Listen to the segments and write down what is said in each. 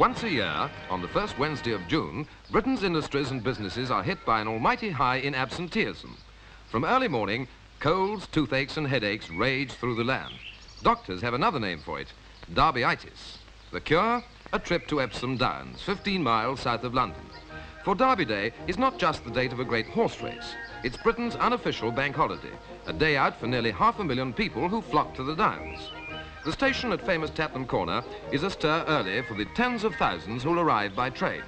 Once a year, on the first Wednesday of June, Britain's industries and businesses are hit by an almighty high in absenteeism. From early morning, colds, toothaches and headaches rage through the land. Doctors have another name for it, Derbyitis. The cure? A trip to Epsom Downs, 15 miles south of London. For Derby Day is not just the date of a great horse race. It's Britain's unofficial bank holiday, a day out for nearly 500,000 people who flock to the Downs. The station at famous Tatnam Corner is astir early for the tens of thousands who'll arrive by train.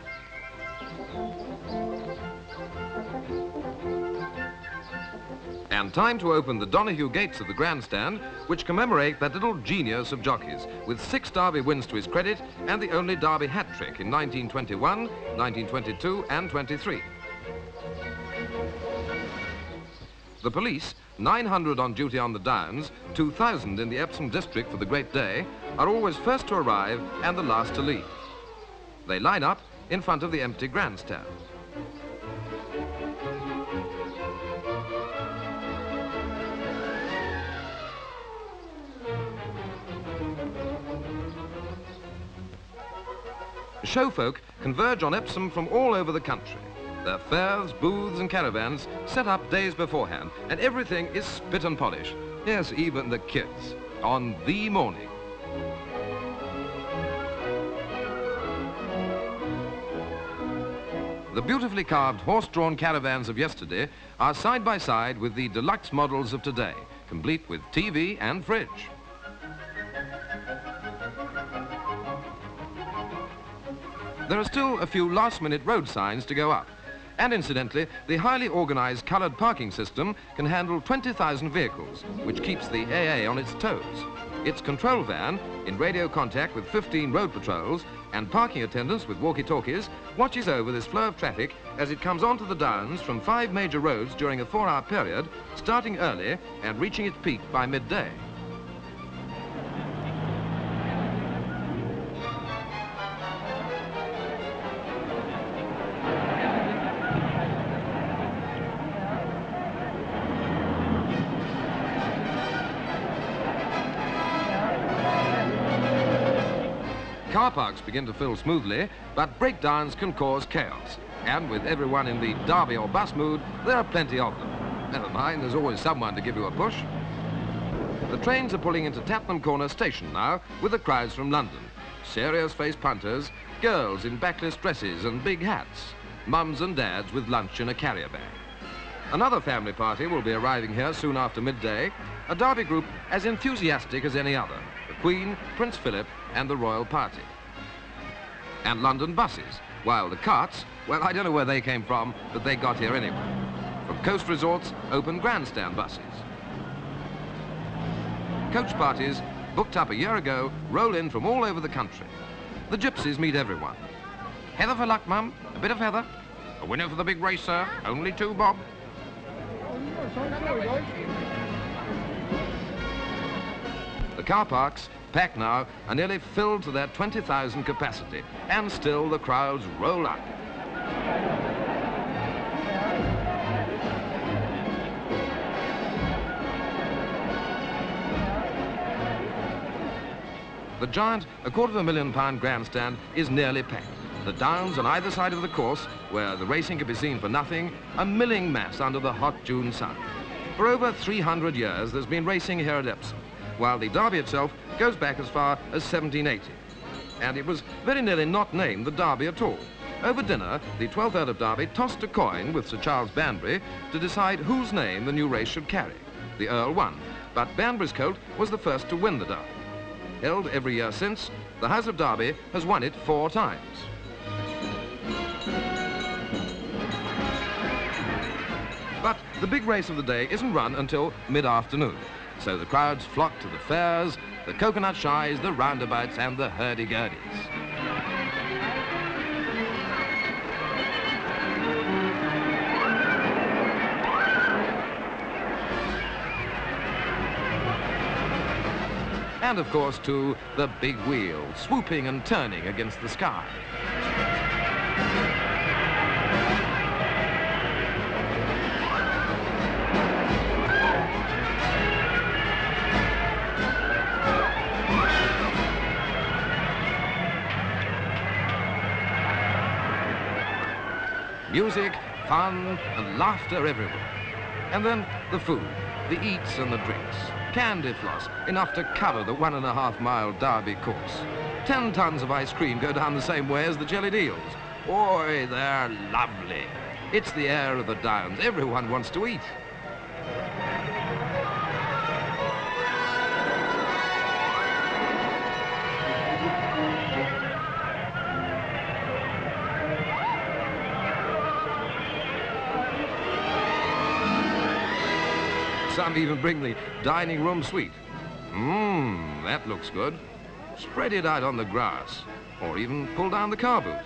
And time to open the Donahue gates of the grandstand, which commemorate that little genius of jockeys, with 6 Derby wins to his credit and the only Derby hat-trick in 1921, 1922 and 23. The police, 900 on duty on the Downs, 2,000 in the Epsom district for the great day, are always first to arrive and the last to leave. They line up in front of the empty grandstand. Showfolk converge on Epsom from all over the country. Their fairs, booths and caravans set up days beforehand, and everything is spit and polish. Yes, even the kids, on the morning. The beautifully carved horse-drawn caravans of yesterday are side by side with the deluxe models of today, complete with TV and fridge. There are still a few last-minute road signs to go up. And incidentally, the highly organized coloured parking system can handle 20,000 vehicles, which keeps the AA on its toes. Its control van, in radio contact with 15 road patrols and parking attendants with walkie-talkies, watches over this flow of traffic as it comes onto the Downs from 5 major roads during a 4-hour period, starting early and reaching its peak by midday. Car parks begin to fill smoothly, but breakdowns can cause chaos. And with everyone in the derby or bus mood, there are plenty of them. Never mind, there's always someone to give you a push. The trains are pulling into Tatnam Corner station now with the crowds from London. Serious-faced punters, girls in backless dresses and big hats, mums and dads with lunch in a carrier bag. Another family party will be arriving here soon after midday, a Derby group as enthusiastic as any other. The Queen, Prince Philip and the royal party. And London buses, while the carts, well, I don't know where they came from, but they got here anyway. From coast resorts, open grandstand buses. Coach parties, booked up a year ago, roll in from all over the country. The gypsies meet everyone. Heather for luck, Mum. A bit of heather. A winner for the big race, sir. Only 2 bob. The car parks, packed now, are nearly filled to their 20,000 capacity, and still the crowds roll up. The giant £250,000 grandstand is nearly packed. The Downs on either side of the course, where the racing can be seen for nothing, a milling mass under the hot June sun. For over 300 years, there's been racing here at Epsom, while the Derby itself goes back as far as 1780. And it was very nearly not named the Derby at all. Over dinner, the 12th Earl of Derby tossed a coin with Sir Charles Banbury to decide whose name the new race should carry. The Earl won, but Banbury's colt was the first to win the Derby. Held every year since, the House of Derby has won it 4 times. But the big race of the day isn't run until mid-afternoon. So the crowds flock to the fairs, the coconut shies, the roundabouts and the hurdy-gurdies. And of course, too, the big wheel, swooping and turning against the sky. Music, fun, and laughter everywhere. And then the food, the eats and the drinks. Candy floss, enough to cover the 1.5-mile Derby course. 10 tons of ice cream go down the same way as the jellied eels. Oi, they're lovely. It's the air of the Downs. Everyone wants to eat. Some even bring the dining room suite. That looks good. Spread it out on the grass, or even pull down the car boot.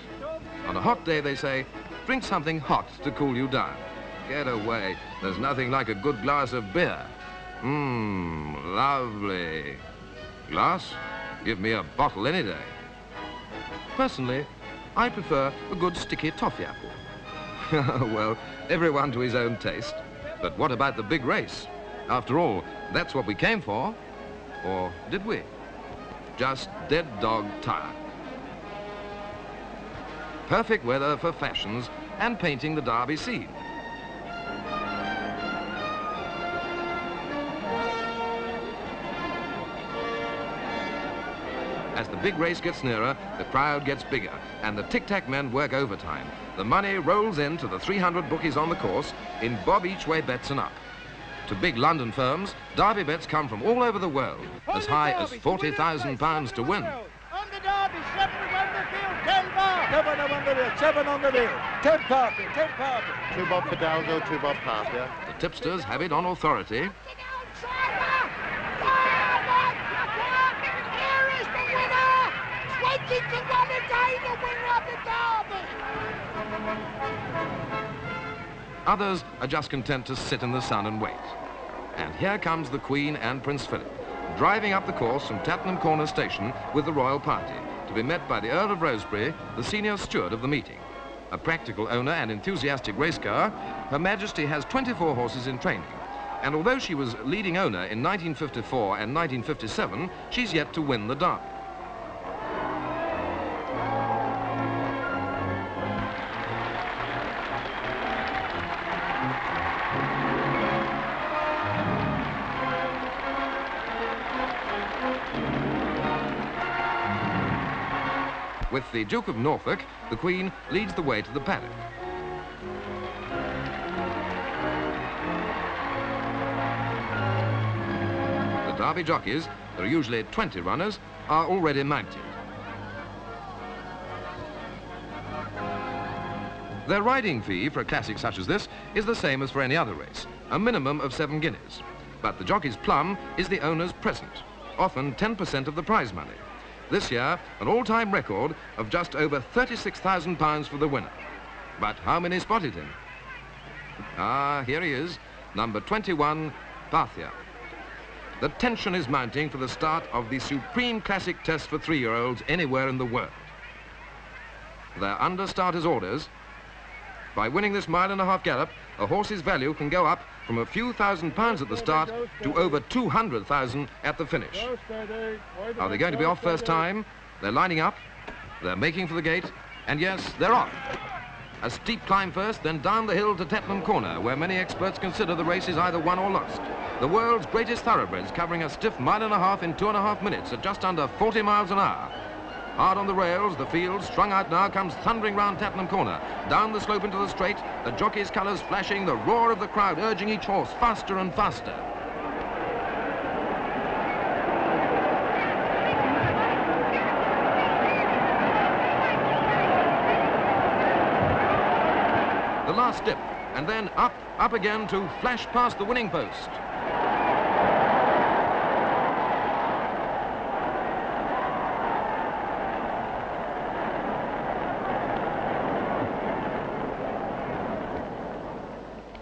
On a hot day, they say, drink something hot to cool you down. Get away. There's nothing like a good glass of beer. Lovely. Glass? Give me a bottle any day. Personally, I prefer a good sticky toffee apple. Well, everyone to his own taste. But what about the big race? After all, that's what we came for. Or did we? Just dead dog tired. Perfect weather for fashions and painting the Derby scene. As the big race gets nearer, the crowd gets bigger, and the tic-tac men work overtime. The money rolls in to the 300 bookies on the course in bob each-way bets and up. To big London firms, Derby bets come from all over the world, as high as £40,000 to win. On the Derby, 7 on the field, 10 bar. 7 on the field, 7 on the field. 10 party, 10 party. 2 bob for Dalgo, 2 bob half, yeah? The tipsters have it on authority. Here is the winner! 20 to 1 a day, the winner of the Derby! Others are just content to sit in the sun and wait. And here comes the Queen and Prince Philip, driving up the course from Tattenham Corner Station with the royal party, to be met by the Earl of Rosebery, the senior steward of the meeting. A practical owner and enthusiastic racecar, Her Majesty has 24 horses in training. And although she was leading owner in 1954 and 1957, she's yet to win the Derby. With the Duke of Norfolk, the Queen leads the way to the paddock. The Derby jockeys, there are usually 20 runners, are already mounted. Their riding fee for a classic such as this is the same as for any other race, a minimum of 7 guineas. But the jockey's plum is the owner's present, often 10% of the prize money. This year, an all-time record of just over £36,000 for the winner. But how many spotted him? Ah, here he is, number 21, Parthia. The tension is mounting for the start of the supreme classic test for 3-year-olds anywhere in the world. They're under starters' orders. By winning this 1.5-mile gallop, a horse's value can go up from a few £1,000s at the start to over 200,000 at the finish. Are they going to be off first time? They're lining up, they're making for the gate, and yes, they're off. A steep climb first, then down the hill to Tattenham Corner, where many experts consider the race is either won or lost. The world's greatest thoroughbreds covering a stiff 1.5 miles in 2.5 minutes at just under 40 miles an hour. Hard on the rails, the field, strung out now, comes thundering round Tattenham Corner. Down the slope into the straight, the jockey's colours flashing, the roar of the crowd urging each horse faster and faster. The last dip, and then up again to flash past the winning post.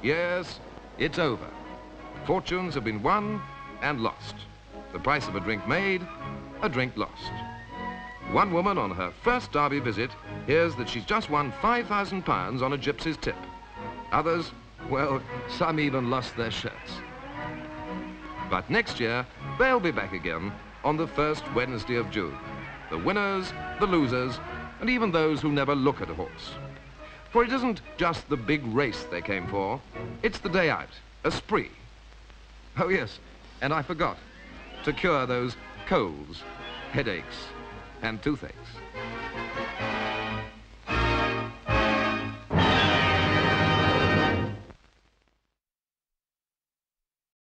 Yes, it's over. Fortunes have been won and lost. The price of a drink made, a drink lost. One woman on her first Derby visit hears that she's just won £5,000 on a gypsy's tip. Others, well, some even lost their shirts. But next year, they'll be back again on the first Wednesday of June. The winners, the losers, and even those who never look at a horse. For it isn't just the big race they came for, it's the day out, a spree. Oh yes, and I forgot, to cure those colds, headaches, and toothaches.